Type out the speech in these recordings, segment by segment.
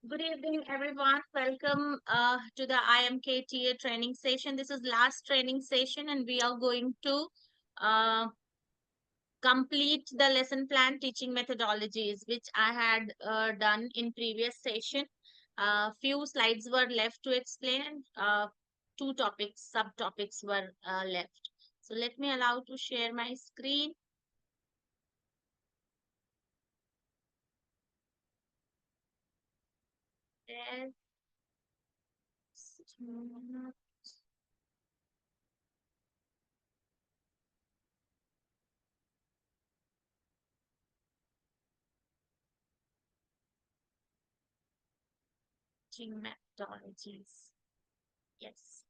Good evening, everyone. Welcome to the IMKTA training session. This is last training session, and we are going to uh, complete the lesson plan teaching methodologies, which I had done in previous session. Few slides were left to explain, and two topics, subtopics were left. So let me allow to share my screen. There. Teaching methodologies. Yes.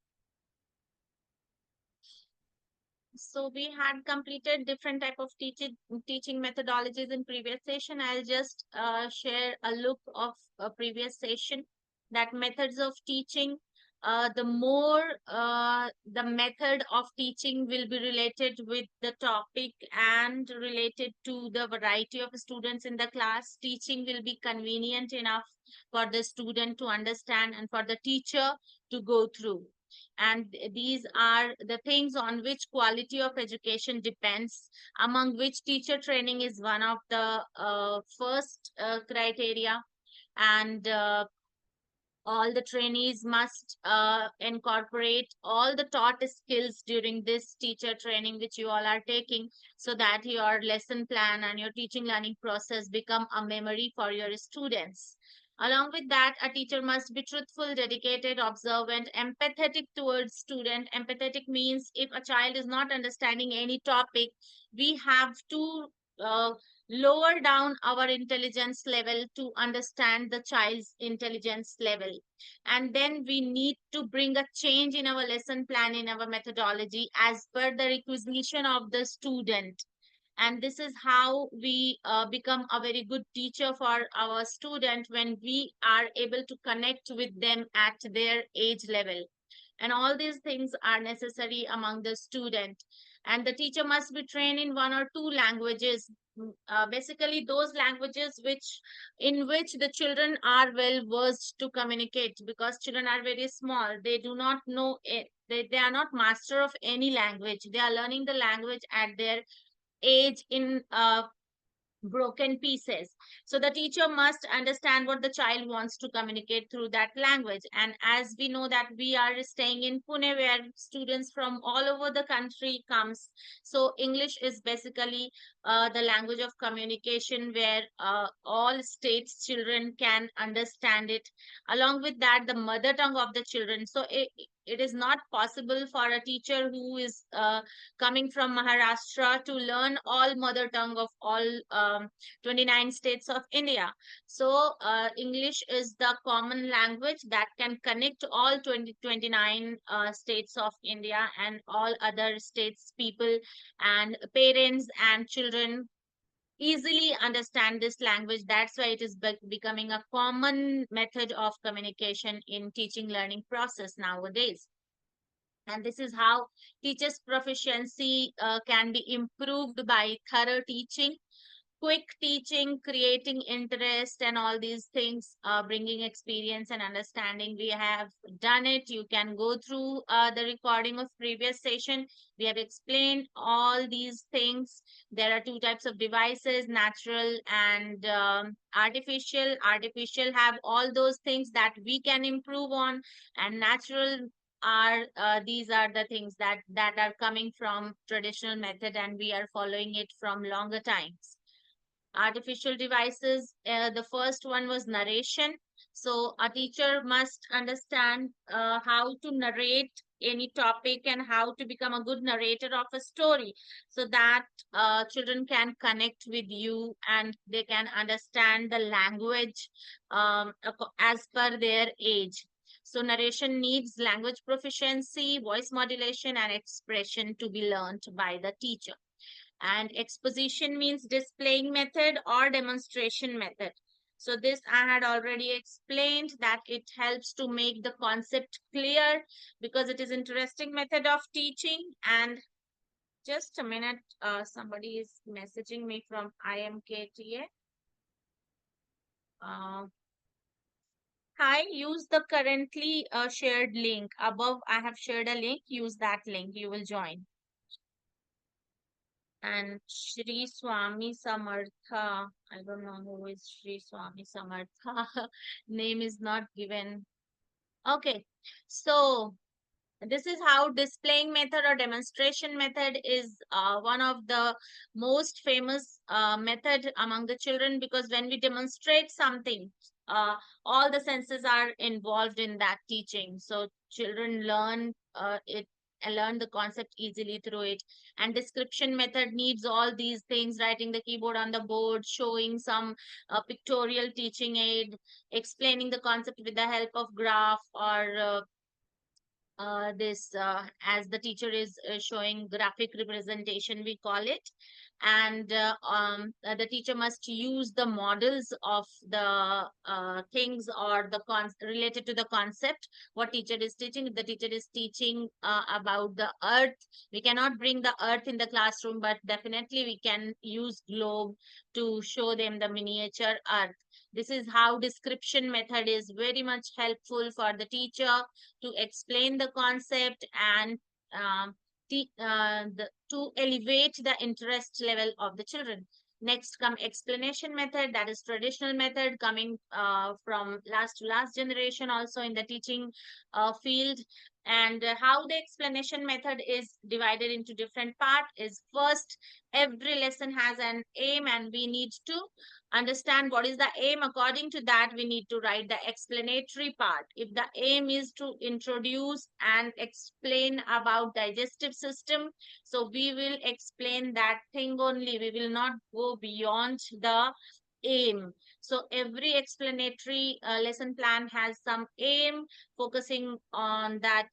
So we had completed different type of teaching methodologies in previous session. I'll just share a look of a previous session that methods of teaching. The more the method of teaching will be related with the topic and related to the variety of students in the class, teaching will be convenient enough for the student to understand and for the teacher to go through, and these are the things on which quality of education depends, among which teacher training is one of the first criteria. And all the trainees must incorporate all the taught skills during this teacher training which you all are taking, so that your lesson plan and your teaching learning process become a memory for your students. Along with that, a teacher must be truthful, dedicated, observant, empathetic towards student. Empathetic means if a child is not understanding any topic, we have to uh, lower down our intelligence level to understand the child's intelligence level. And then we need to bring a change in our lesson plan, in our methodology, as per the requisition of the student. And this is how we become a very good teacher for our student, when we are able to connect with them at their age level. And all these things are necessary among the student. And the teacher must be trained in one or two languages, basically those languages in which the children are well versed to communicate, because children are very small, they do not know it, they are not master of any language, they are learning the language at their age in broken pieces. So the teacher must understand what the child wants to communicate through that language. And as we know that we are staying in Pune, where students from all over the country comes, so English is basically the language of communication, where all states children can understand it. Along with that, the mother tongue of the children. So it is not possible for a teacher who is coming from Maharashtra to learn all mother tongue of all 29 states of India. So English is the common language that can connect all 29 states of India, and all other states people and parents and children easily understand this language. That's why it is becoming a common method of communication in teaching learning process nowadays. And this is how teachers proficiency can be improved by thorough teaching, quick teaching, creating interest, and all these things, bringing experience and understanding. We have done it. You can go through the recording of previous session. We have explained all these things. There are two types of devices, natural and artificial. Artificial have all those things that we can improve on, and natural are these are the things that are coming from traditional method, and we are following it from longer times. Artificial devices, the first one was narration. So a teacher must understand how to narrate any topic and how to become a good narrator of a story, so that children can connect with you and they can understand the language as per their age. So narration needs language proficiency, voice modulation, and expression to be learned by the teacher. And exposition means displaying method or demonstration method. So this I had already explained, that it helps to make the concept clear, because it is interesting method of teaching. And just a minute, somebody is messaging me from IMKTA. Hi, use the currently shared link. Above, I have shared a link. Use that link. You will join. And Shri Swami Samartha. I don't know who is Shri Swami Samartha. Name is not given. Okay. So this is how displaying method or demonstration method is one of the most famous method among the children, because when we demonstrate something, uh, all the senses are involved in that teaching. So children learn it and learn the concept easily through it. And description method needs all these things: writing the keyboard on the board, showing some pictorial teaching aid, explaining the concept with the help of graph, or this as the teacher is showing graphic representation, we call it. And the teacher must use the models of the things, or the related to the concept what teacher is teaching. If the teacher is teaching about the earth, we cannot bring the earth in the classroom, but definitely we can use globe to show them the miniature earth. This is how description method is very much helpful for the teacher to explain the concept, and to elevate the interest level of the children. Next come explanation method, that is traditional method coming from last to last generation also in the teaching field. And how the explanation method is divided into different part is: first, every lesson has an aim, and we need to understand what is the aim. According to that, we need to write the explanatory part. If the aim is to introduce and explain about digestive system, so we will explain that thing only, we will not go beyond the aim. So every explanatory lesson plan has some aim. Focusing on that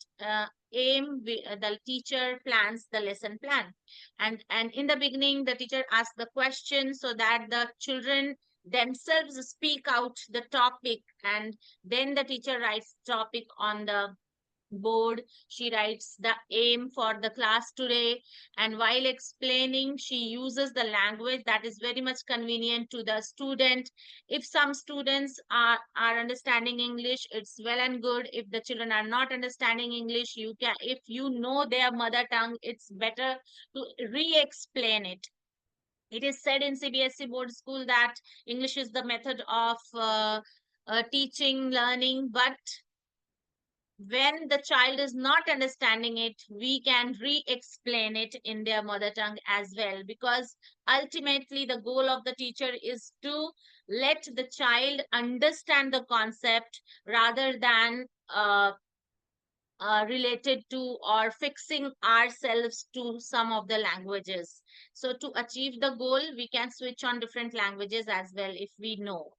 aim, the teacher plans the lesson plan. And in the beginning, the teacher asks the question so that the children themselves speak out the topic, and then the teacher writes topic on the board. She writes the aim for the class today, and while explaining, she uses the language that is very much convenient to the student. If some students are understanding English, it's well and good. If the children are not understanding English, you can, if you know their mother tongue, it's better to re-explain it. It is said in CBSE board school that English is the method of teaching, learning, but when the child is not understanding it, we can re-explain it in their mother tongue as well, because ultimately the goal of the teacher is to let the child understand the concept, rather than related to or fixing ourselves to some of the languages. So to achieve the goal, we can switch on different languages as well if we know.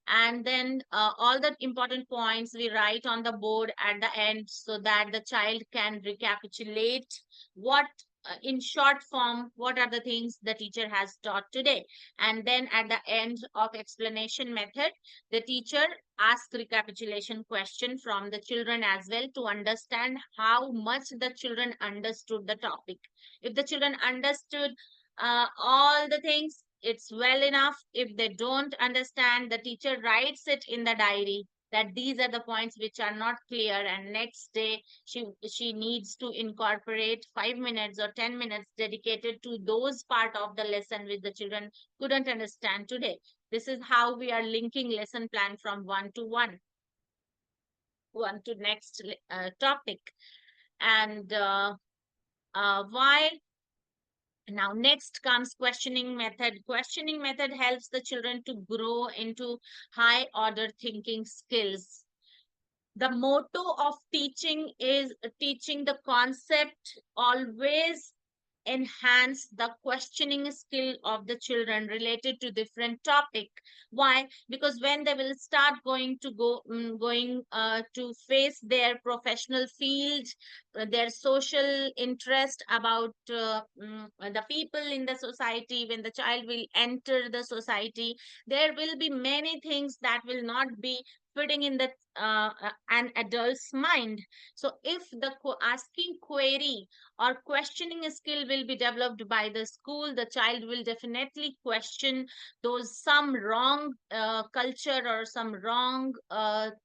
And then all the important points we write on the board at the end, so that the child can recapitulate what in short form, what are the things the teacher has taught today. And then at the end of explanation method, the teacher asks recapitulation question from the children as well, to understand how much the children understood the topic. If the children understood all the things, it's well enough. If they don't understand, the teacher writes it in the diary that these are the points which are not clear, and next day she needs to incorporate 5 minutes or 10 minutes dedicated to those part of the lesson which the children couldn't understand today. This is how we are linking lesson plan from one to next topic. And why now next comes questioning method. Questioning method helps the children to grow into high order thinking skills. The motto of teaching is teaching the concept always enhance the questioning skill of the children related to different topic. Why? Because when they will start going to face their professional field, their social interest about the people in the society, when the child will enter the society, there will be many things that will not be fitting in the an adult's mind. So if the asking query or questioning skill will be developed by the school, the child will definitely question those some wrong culture or some wrong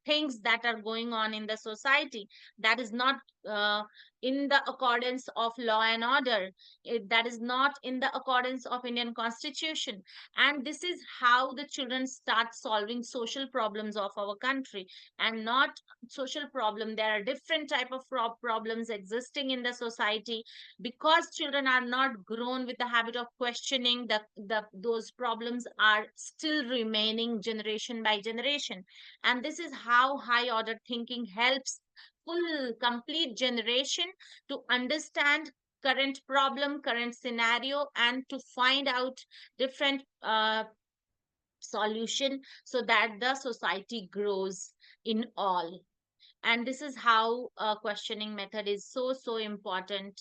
things that are going on in the society, that is not uh, in the accordance of law and order, that is not in the accordance of Indian constitution. And this is how the children start solving social problems of our country, and not social problem. There are different type of problems existing in the society, because children are not grown with the habit of questioning, the those problems are still remaining generation by generation. And this is how high order thinking helps full complete generation to understand current problem, current scenario, and to find out different solution, so that the society grows in all. And this is how a questioning method is so important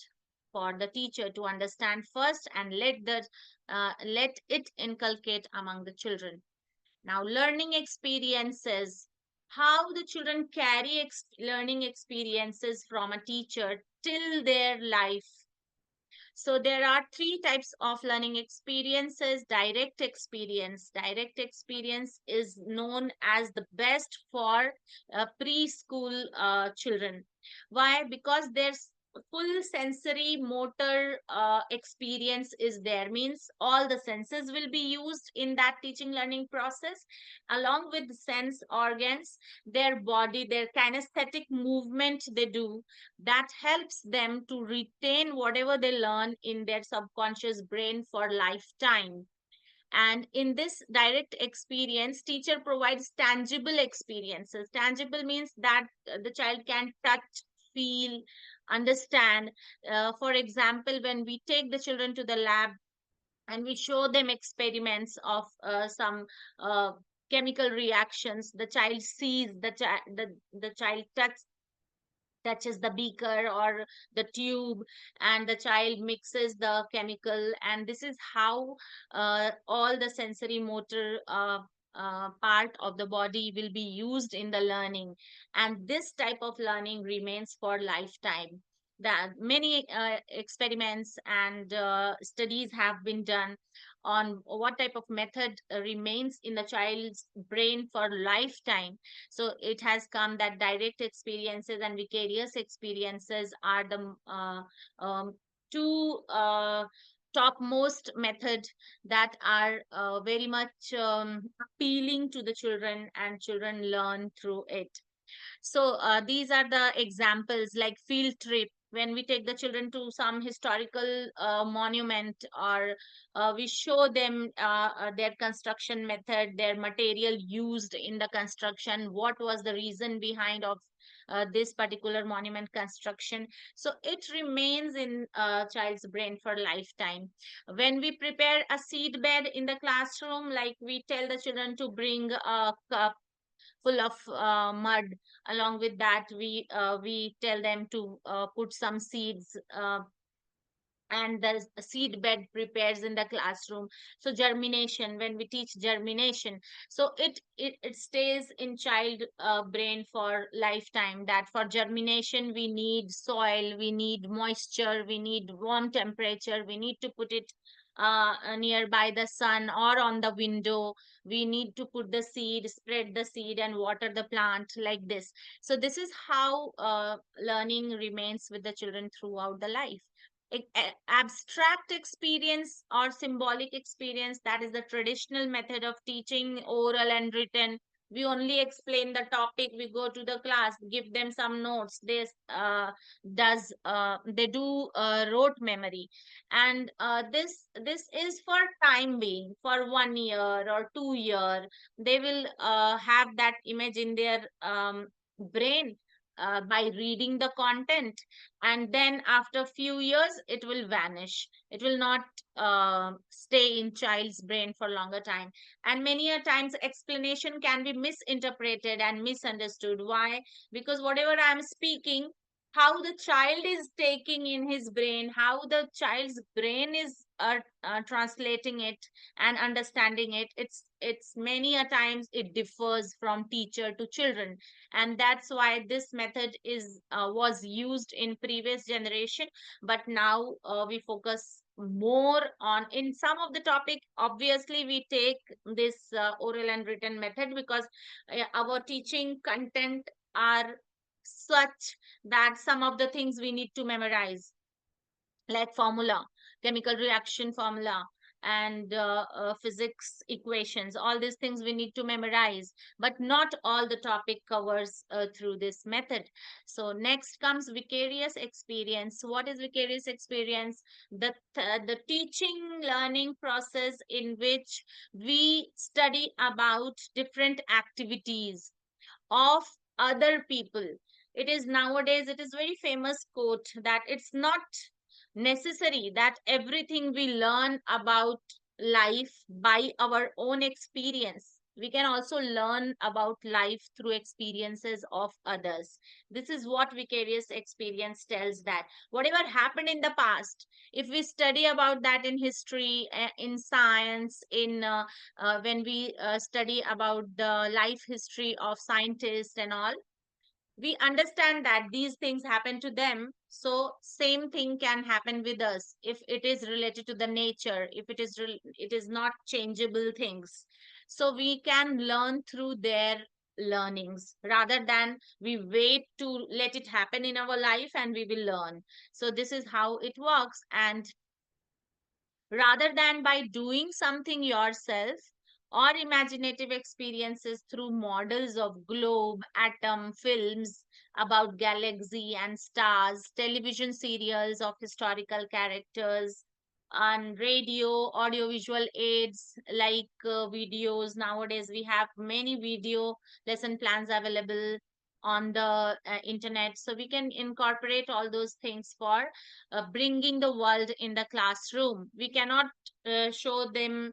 for the teacher to understand first, and let it inculcate among the children. Now, learning experiences, how the children carry learning experiences from a teacher till their life. So there are three types of learning experiences. Direct experience. Direct experience is known as the best for preschool children. Why? Because there's full sensory motor experience is there, means all the senses will be used in that teaching learning process, along with the sense organs, their body, their kinesthetic movement they do, that helps them to retain whatever they learn in their subconscious brain for lifetime. And in this direct experience, teacher provides tangible experiences. Tangible means that the child can touch, feel, understand. For example, when we take the children to the lab and we show them experiments of some uh, chemical reactions, the child sees, the child touches the beaker or the tube, and the child mixes the chemical, and this is how all the sensory motor part of the body will be used in the learning. And this type of learning remains for lifetime. That many experiments and studies have been done on what type of method remains in the child's brain for lifetime. So it has come that direct experiences and vicarious experiences are the two topmost method that are very much appealing to the children, and children learn through it. So these are the examples, like field trip. When we take the children to some historical monument, or we show them their construction method, their material used in the construction, what was the reason behind of this particular monument construction. So it remains in a child's brain for lifetime. When we prepare a seed bed in the classroom, like we tell the children to bring a cup full of mud. Along with that, we tell them to put some seeds, and the seed bed prepares in the classroom. So germination, when we teach germination, so it stays in child brain for lifetime, that for germination we need soil, we need moisture, we need warm temperature, we need to put it nearby the sun or on the window. We need to put the seed, spread the seed, and water the plant, like this. So this is how learning remains with the children throughout the life. Abstract experience or symbolic experience, that is the traditional method of teaching, oral and written. We only explain the topic, we go to the class, give them some notes, they do rote memory. And this is for time being, for 1 year or 2 year. They will have that image in their brain by reading the content, and then after few years it will vanish. It will not stay in child's brain for longer time. And many a times explanation can be misinterpreted and misunderstood. Why? Because whatever I am speaking, how the child is taking in his brain, how the child's brain is translating it and understanding it. It's many a times it differs from teacher to children, and that's why this method is was used in previous generation. But now we focus more on in some of the topic. Obviously we take this oral and written method because our teaching content are such that some of the things we need to memorize, like formula, chemical reaction formula, and physics equations. All these things we need to memorize, but not all the topic covers through this method. So next comes vicarious experience. What is vicarious experience? The teaching learning process in which we study about different activities of other people. It is nowadays, it is very famous quote that it's not necessary that everything we learn about life by our own experience. We can also learn about life through experiences of others. This is what vicarious experience tells, that whatever happened in the past, if we study about that in history, in science, in when we study about the life history of scientists and all, we understand that these things happen to them, so same thing can happen with us if it is related to the nature, if it is not changeable things. So we can learn through their learnings rather than we wait to let it happen in our life and we will learn. So this is how it works. And rather than by doing something yourself, or imaginative experiences through models of globe, atom, films about galaxy and stars, television serials of historical characters, and radio, audiovisual aids like videos. Nowadays, we have many video lesson plans available on the internet, so we can incorporate all those things for bringing the world in the classroom. We cannot show them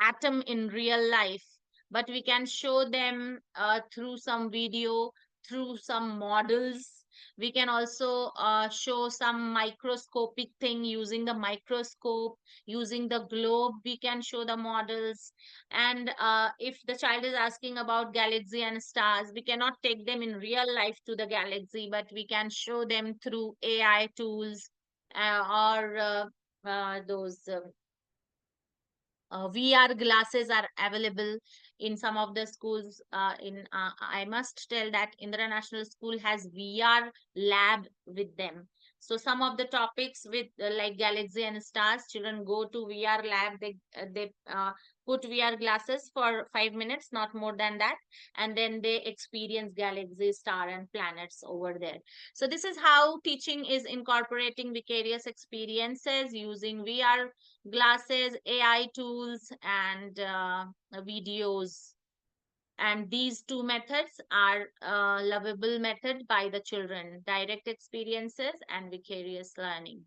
atom in real life, but we can show them through some video, through some models. We can also show some microscopic thing using the microscope, using the globe. We can show the models. And if the child is asking about galaxy and stars, we cannot take them in real life to the galaxy, but we can show them through AI tools, or those VR glasses are available in some of the schools. In I must tell that Indira National School has VR lab with them. So some of the topics with like galaxy and stars, children go to VR lab. They put VR glasses for 5 minutes, not more than that, and then they experience galaxy, star, and planets over there. So this is how teaching is incorporating vicarious experiences using VR glasses, AI tools, and videos. And these two methods are lovable method by the children: direct experiences and vicarious learning.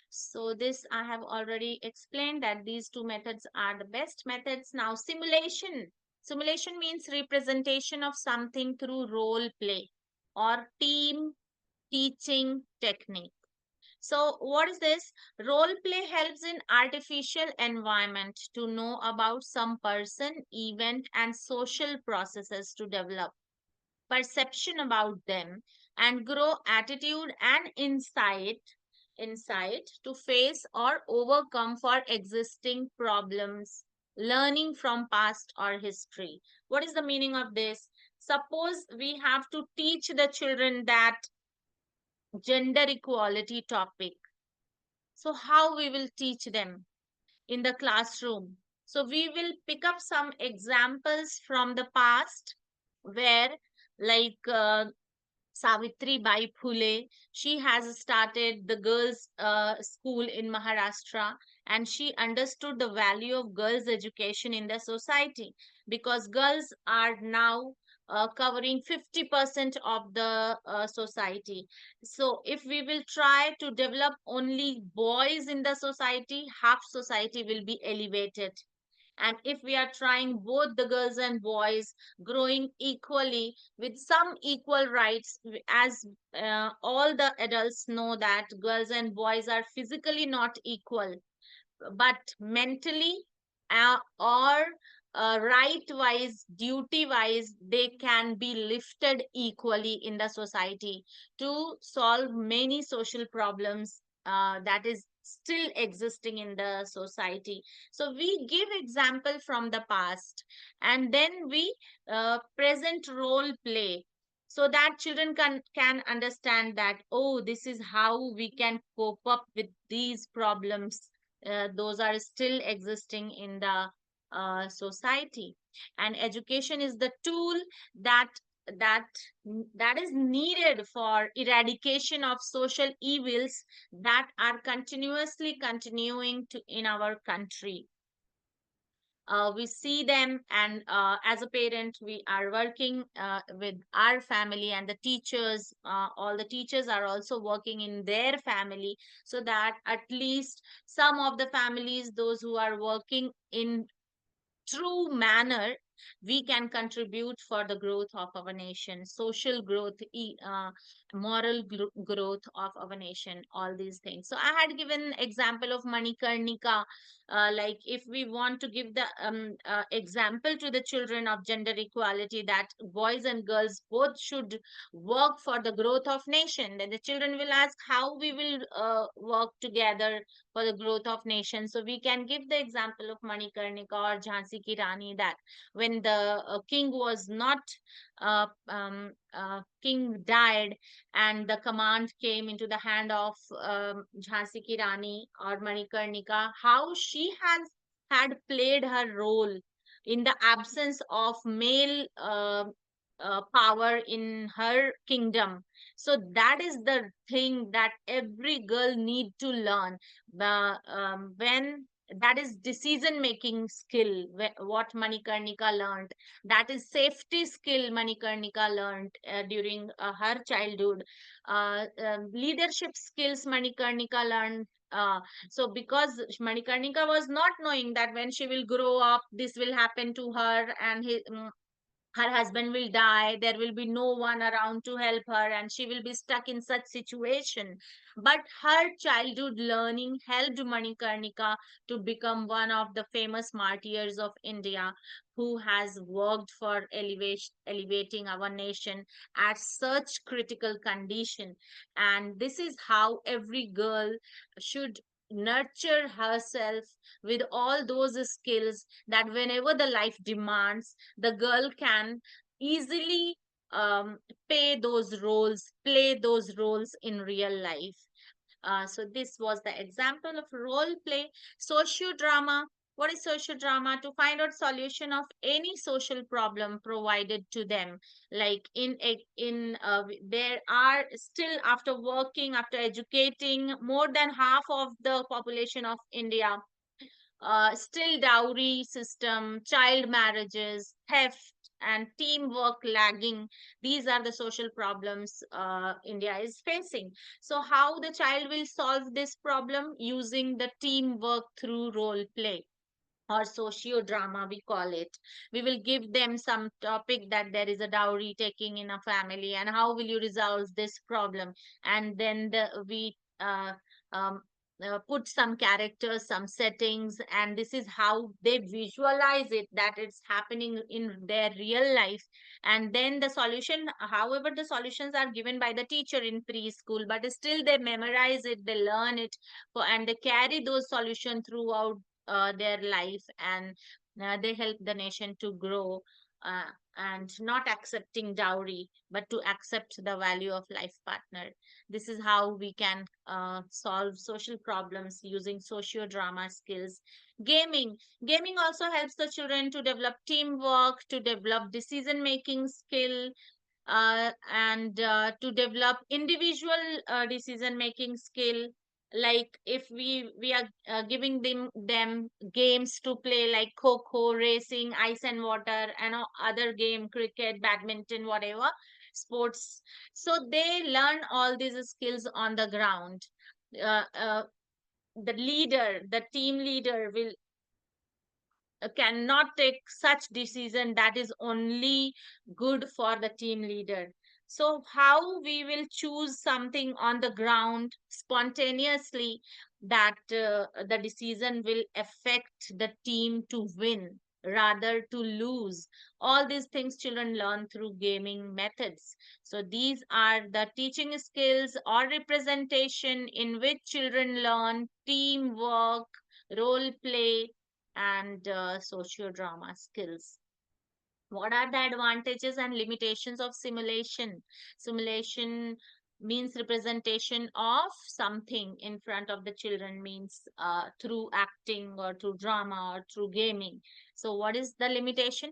So this I have already explained that these two methods are the best methods. Now simulation. Simulation means representation of something through role play or team teaching technique. So what is this? Role play helps in artificial environment to know about some person, event, and social processes to develop perception about them and grow attitude and insight to face or overcome for existing problems, learning from past or history. What is the meaning of this? Suppose we have to teach the children that gender equality topic. So how we will teach them in the classroom? So we will pick up some examples from the past where, like Savitri Bai Phule, she has started the girls' school in Maharashtra, and she understood the value of girls' education in the society, because girls are now covering 50% of the society. So, if we will try to develop only boys in the society, half society will be elevated. And if we are trying both the girls and boys growing equally with some equal rights, as all the adults know that girls and boys are physically not equal, but mentally or right wise, duty wise, they can be lifted equally in the society to solve many social problems that is still existing in the society. So we give example from the past, and then we present role play, so that children can understand that, oh, this is how we can cope up with these problems. Those are still existing in the society. And education is the tool that that that is needed for eradication of social evils that are continuously continuing to in our country. We see them, and as a parent we are working with our family, and the teachers, all the teachers are also working in their family, so that at least some of the families, those who are working in true manner, we can contribute for the growth of our nation, social growth, moral growth of our nation, all these things. So I had given example of Manikarnika. Like if we want to give the example to the children of gender equality, that boys and girls both should work for the growth of nation, then the children will ask how we will work together for the growth of nation. So we can give the example of Manikarnika or Jhansi Ki Rani, that when the king was not king died, and the command came into the hand of Jhansi Ki Rani or Manikarnika, how she has had played her role in the absence of male power in her kingdom. So that is the thing that every girl need to learn. When that is decision making skill, what Manikarnika learned, that is safety skill Manikarnika learned during her childhood. Leadership skills Manikarnika learned. So because Manikarnika was not knowing that when she will grow up, this will happen to her, and her husband will die, there will be no one around to help her, and she will be stuck in such situation. But her childhood learning helped Manikarnika to become one of the famous martyrs of India, who has worked for elevating our nation at such critical condition. And this is how every girl should nurture herself with all those skills, that whenever the life demands, the girl can easily um, play those roles in real life. So this was the example of role play. Sociodrama. What is sociodrama? To find out solution of any social problem provided to them. Like there are still, after working, after educating more than half of the population of India, still dowry system, child marriages, theft, and teamwork lagging. These are the social problems India is facing. So, how the child will solve this problem? Using the teamwork through role play or socio-drama, we call it. We will give them some topic, that there is a dowry taking in a family, and how will you resolve this problem. And then we um, put some characters, some settings, and this is how they visualize it, that it's happening in their real life. And then the solution, however, the solutions are given by the teacher in preschool, but still they memorize it, they learn it, and they carry those solutions throughout their life, and they help the nation to grow, and not accepting dowry, but to accept the value of life partner. This is how we can solve social problems using socio-drama skills. Gaming also helps the children to develop teamwork, to develop decision making skill, and to develop individual decision making skill. Like if we are giving them games to play, like kho racing, ice and water, and other game, cricket, badminton, whatever sports, so they learn all these skills on the ground. The team leader will cannot take such decision that is only good for the team leader. So how we will choose something on the ground spontaneously that the decision will affect the team to win rather to lose? All these things children learn through gaming methods. So these are the teaching skills or representation in which children learn teamwork, role play, and sociodrama skills. What are the advantages and limitations of simulation? Simulation means representation of something in front of the children, means through acting or through drama or through gaming. So what is the limitation?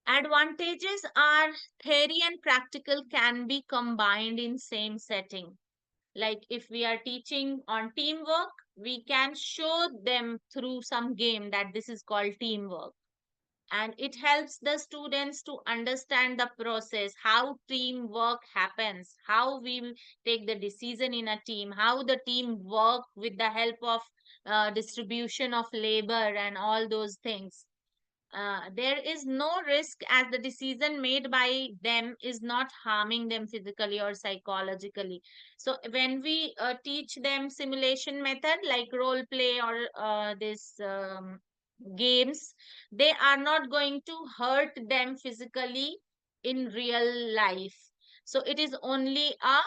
Advantages are theory and practical can be combined in same setting. Like if we are teaching on teamwork, we can show them through some game that this is called teamwork, and it helps the students to understand the process, how teamwork happens, how we will take the decision in a team, how the team work with the help of distribution of labor and all those things. There is no risk as the decision made by them is not harming them physically or psychologically. So when we teach them simulation method like role play or this games, they are not going to hurt them physically in real life. So it is only a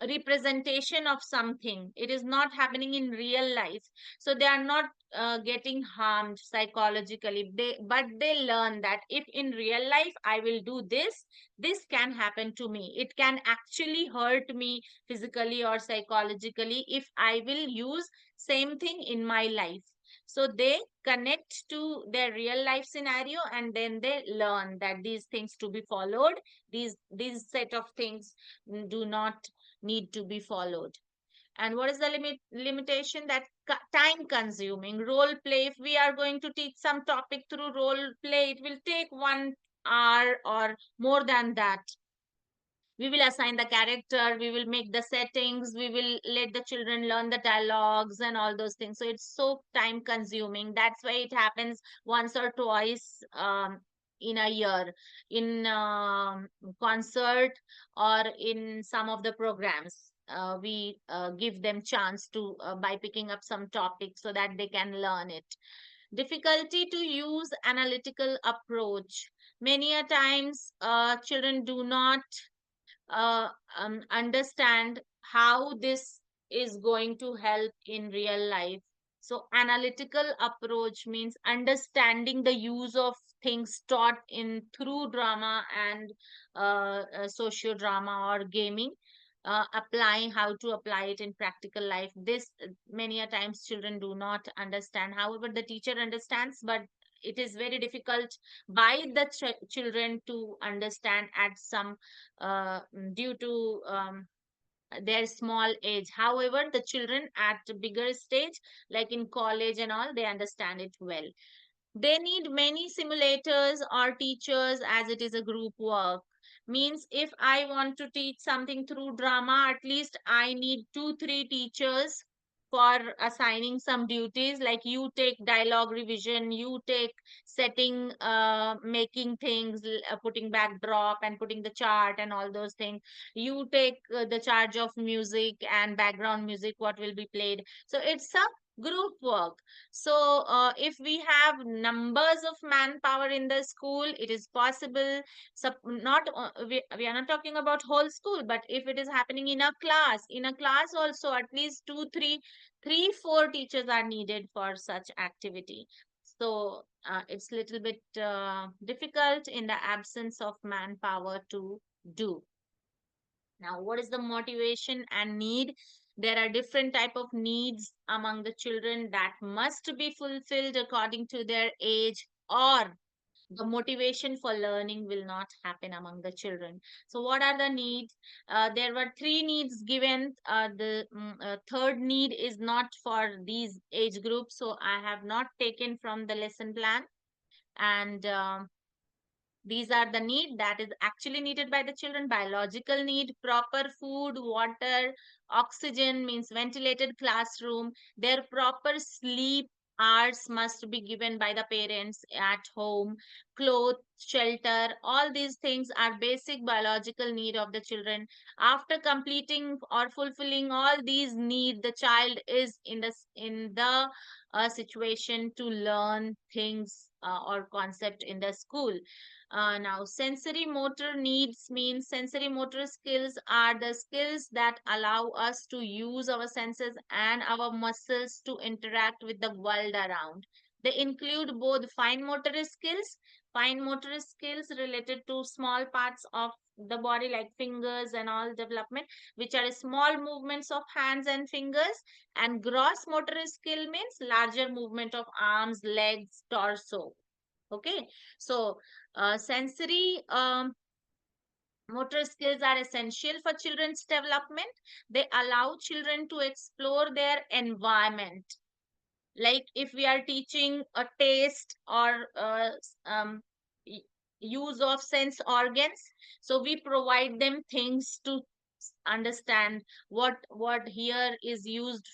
representation of something, it is not happening in real life. So they are not getting harmed psychologically, but they learn that if in real life I will do this, this can happen to me, it can actually hurt me physically or psychologically if I will use same thing in my life. So they connect to their real life scenario, and then they learn that these things to be followed, these set of things do not need to be followed. And what is the limitation? That time consuming role play, if we are going to teach some topic through role play, it will take 1 hour or more than that. We will assign the character, we will make the settings, we will let the children learn the dialogues and all those things. So it's so time consuming. That's why it happens once or twice in a year, in concert or in some of the programs. We give them chance to by picking up some topic so that they can learn it. Difficulty to use analytical approach. Many a times children do not uh, understand how this is going to help in real life. So, analytical approach means understanding the use of things taught in through drama and socio drama or gaming. Applying how to apply it in practical life. This many a times children do not understand. However, the teacher understands, but it is very difficult by the children to understand at some due to their small age. However, the children at bigger stage, like in college and all, they understand it well. They need many simulators or teachers as it is a group work. Means if I want to teach something through drama, at least I need 2 3 teachers for assigning some duties, like you take dialogue revision, you take setting, making things, putting backdrop and putting the chart and all those things. You take the charge of music and background music, what will be played. So it's a group work. So, if we have numbers of manpower in the school, it is possible. So, not we are not talking about whole school, but if it is happening in a class also, at least 4 teachers are needed for such activity. So, it's little bit difficult in the absence of manpower to do. Now, what is the motivation and need? There are different type of needs among the children that must be fulfilled according to their age, or the motivation for learning will not happen among the children. So what are the needs? There were 3 needs given. The third need is not for these age groups, so I have not taken from the lesson plan. And these are the need that is actually needed by the children. Biological need: proper food, water, oxygen, means ventilated classroom, their proper sleep, hours must be given by the parents at home, clothes, shelter, all these things are basic biological need of the children. After completing or fulfilling all these need, the child is in the situation to learn things or concept in the school. Now, sensory motor needs means sensory motor skills are the skills that allow us to use our senses and our muscles to interact with the world around. They include both fine motor skills related to small parts of the body like fingers and all development, which are small movements of hands and fingers, and gross motor skill means larger movement of arms, legs, torso. Okay, so sensory motor skills are essential for children's development. They allow children to explore their environment. Like if we are teaching a taste or y- use of sense organs, so we provide them things to understand what here is used.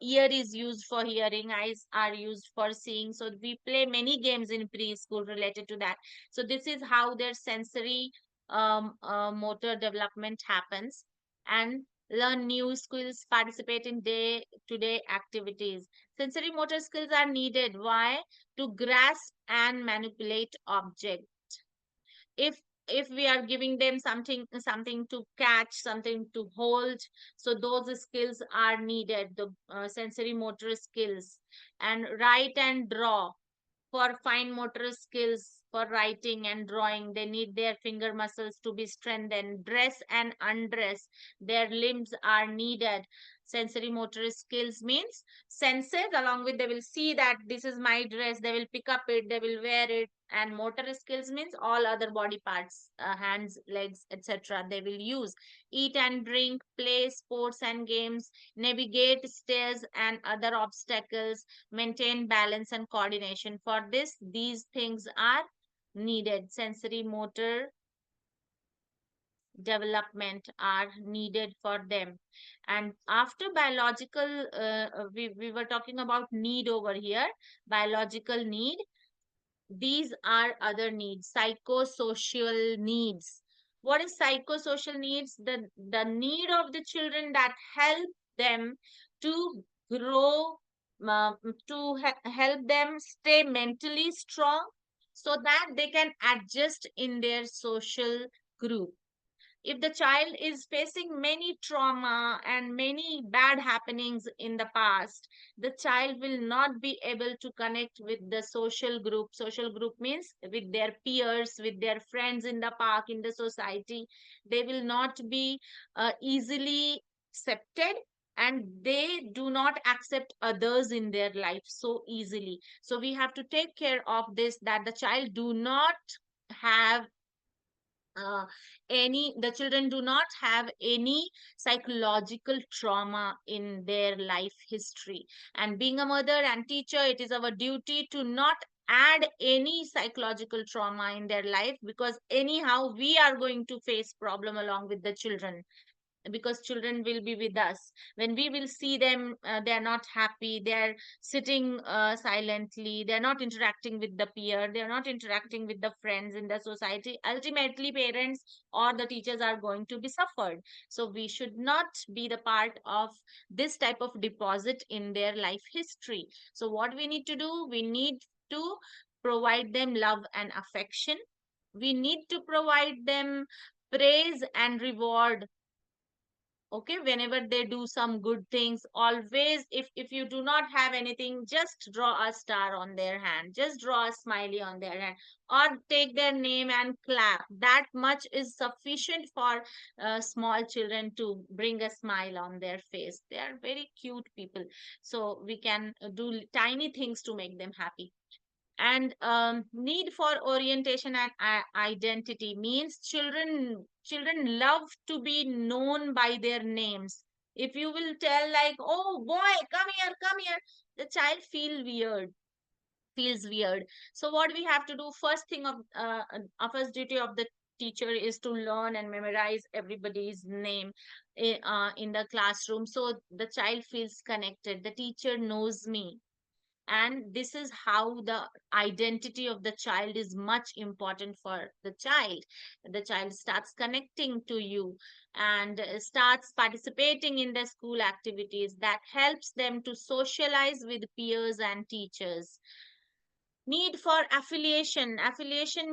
Ear is used for hearing, eyes are used for seeing, so we play many games in preschool related to that. So this is how their sensory motor development happens. And learn new skills, participate in day to day activities. Sensory motor skills are needed. Why? To grasp and manipulate objects. If we are giving them something to catch, something to hold, so those skills are needed, the sensory motor skills. And write and draw, for fine motor skills, for writing and drawing, they need their finger muscles to be strengthened. Dress and undress, their limbs are needed. Sensory motor skills means senses, along with they will see that this is my dress, they will pick up it, they will wear it. And motor skills means all other body parts, hands, legs, etc., they will use. Eat and drink, play sports and games, navigate stairs and other obstacles, maintain balance and coordination. For this, these things are needed. Sensory motor development are needed for them. And after biological, we were talking about need over here, biological need. These are other needs, psychosocial needs. What is psychosocial needs? The need of the children that help them to grow, uh, to help them stay mentally strong, so that they can adjust in their social group. If the child is facing many trauma and many bad happenings in the past, the child will not be able to connect with the social group. Social group means with their peers, with their friends in the park, in the society. They will not be easily accepted, and they do not accept others in their life so easily. So we have to take care of this, that the child do not have uh, any the children do not have any psychological trauma in their life history. And being a mother and teacher, it is our duty to not add any psychological trauma in their life, because anyhow we are going to face problem along with the children, because children will be with us. When we will see them, they are not happy, they are sitting silently, they are not interacting with the peer, they are not interacting with the friends in the society, ultimately parents or the teachers are going to be suffered. So we should not be the part of this type of deposit in their life history. So what we need to do, we need to provide them love and affection. We need to provide them praise and reward. Okay, whenever they do some good things, always, if you do not have anything, just draw a star on their hand, just draw a smiley on their hand, or take their name and clap. That much is sufficient for small children to bring a smile on their face. They are very cute people, so we can do tiny things to make them happy. And need for orientation and identity means children love to be known by their names. If you will tell like, oh boy, come here, the child feels weird. So what we have to do, first thing of first duty of the teacher is to learn and memorize everybody's name in the classroom, so the child feels connected, the teacher knows me. And this is how the identity of the child is much important for the child starts connecting to you and starts participating in the school activities that helps them to socialize with peers and teachers. Need for affiliation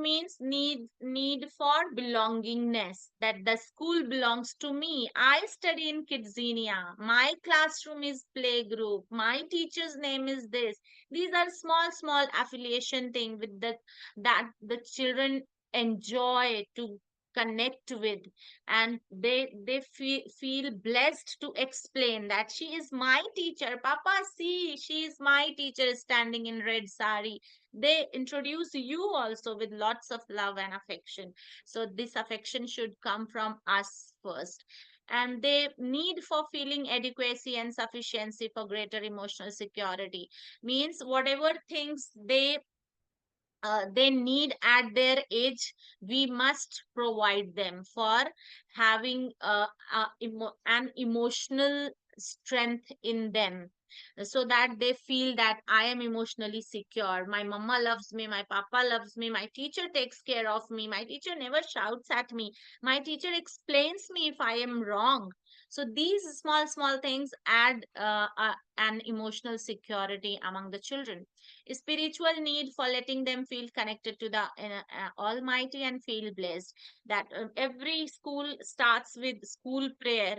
means need for belongingness, that the school belongs to me. I study in Kidzania, my classroom is playgroup, my teacher's name is this. These are small affiliation thing with the that the children enjoy to connect with, and they feel blessed to explain that she is my teacher. Papa, see, she is my teacher standing in red sari. They introduce you also with lots of love and affection. So this affection should come from us first. And they need for feeling adequacy and sufficiency for greater emotional security means whatever things they need at their age, we must provide them for having an emotional strength in them, so that they feel that I am emotionally secure. My mama loves me, my papa loves me, my teacher takes care of me, my teacher never shouts at me, my teacher explains me if I am wrong. So these small things add an emotional security among the children. Spiritual need for letting them feel connected to the Almighty and feel blessed. That every school starts with school prayer.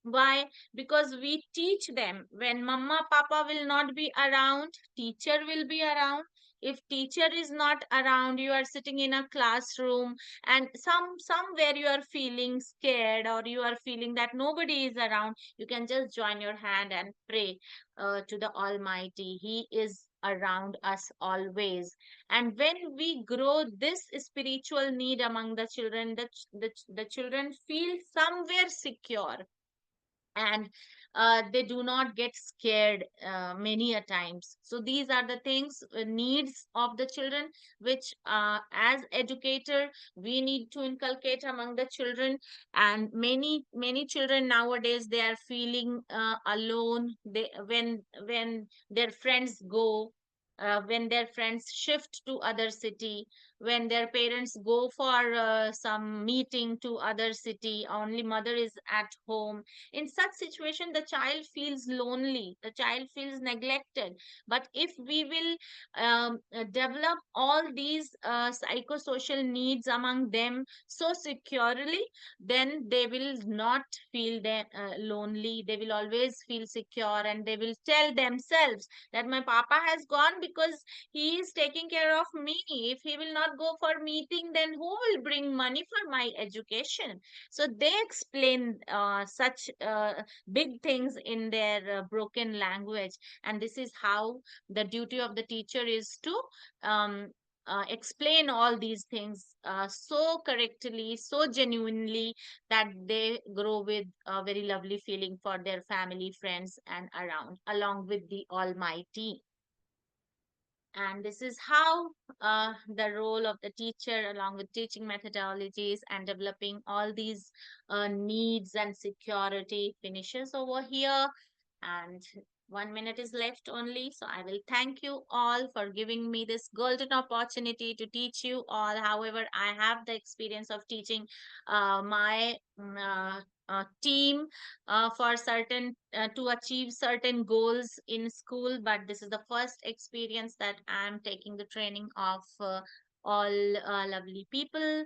Why? Because we teach them when mama papa will not be around, teacher will be around. If teacher is not around, you are sitting in a classroom and somewhere you are feeling scared, or you are feeling that nobody is around, you can just join your hand and pray to the Almighty. He is around us always. And when we grow this spiritual need among the children, the children feel somewhere secure, and they do not get scared many a times. So these are the things, needs of the children, which as educator we need to inculcate among the children. And many children nowadays, they are feeling alone, they when their friends go, when their friends shift to other city, when their parents go for some meeting to other city, only mother is at home. In such situation, the child feels lonely, the child feels neglected. But if we will develop all these psychosocial needs among them so securely, then they will not feel that lonely, they will always feel secure, and they will tell themselves that my papa has gone because he is taking care of me. If he will not go for meeting, then who will bring money for my education? So they explain such big things in their broken language. And this is how the duty of the teacher is to um, explain all these things so correctly, so genuinely, that they grow with a very lovely feeling for their family, friends, and around, along with the Almighty. And this is how the role of the teacher, along with teaching methodologies and developing all these needs and security, finishes over here. And 1 minute is left only. So I will thank you all for giving me this golden opportunity to teach you all. However, I have the experience of teaching my team for certain to achieve certain goals in school, but this is the first experience that I'm taking the training of all lovely people,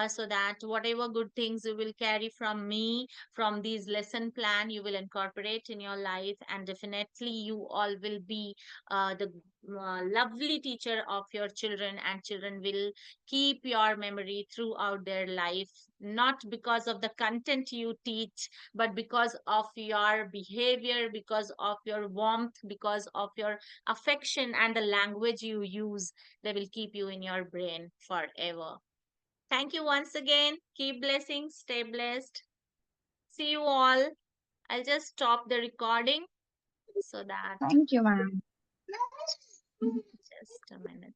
so that whatever good things you will carry from me, from these lesson plan, you will incorporate in your life, and definitely you all will be the lovely teacher of your children, and children will keep your memory throughout their life, not because of the content you teach, but because of your behavior, because of your warmth, because of your affection and the language you use. They will keep you in your brain forever. Thank you once again. Keep blessing, stay blessed. See you all. I'll just stop the recording so that Thank you, ma'am. just a minute.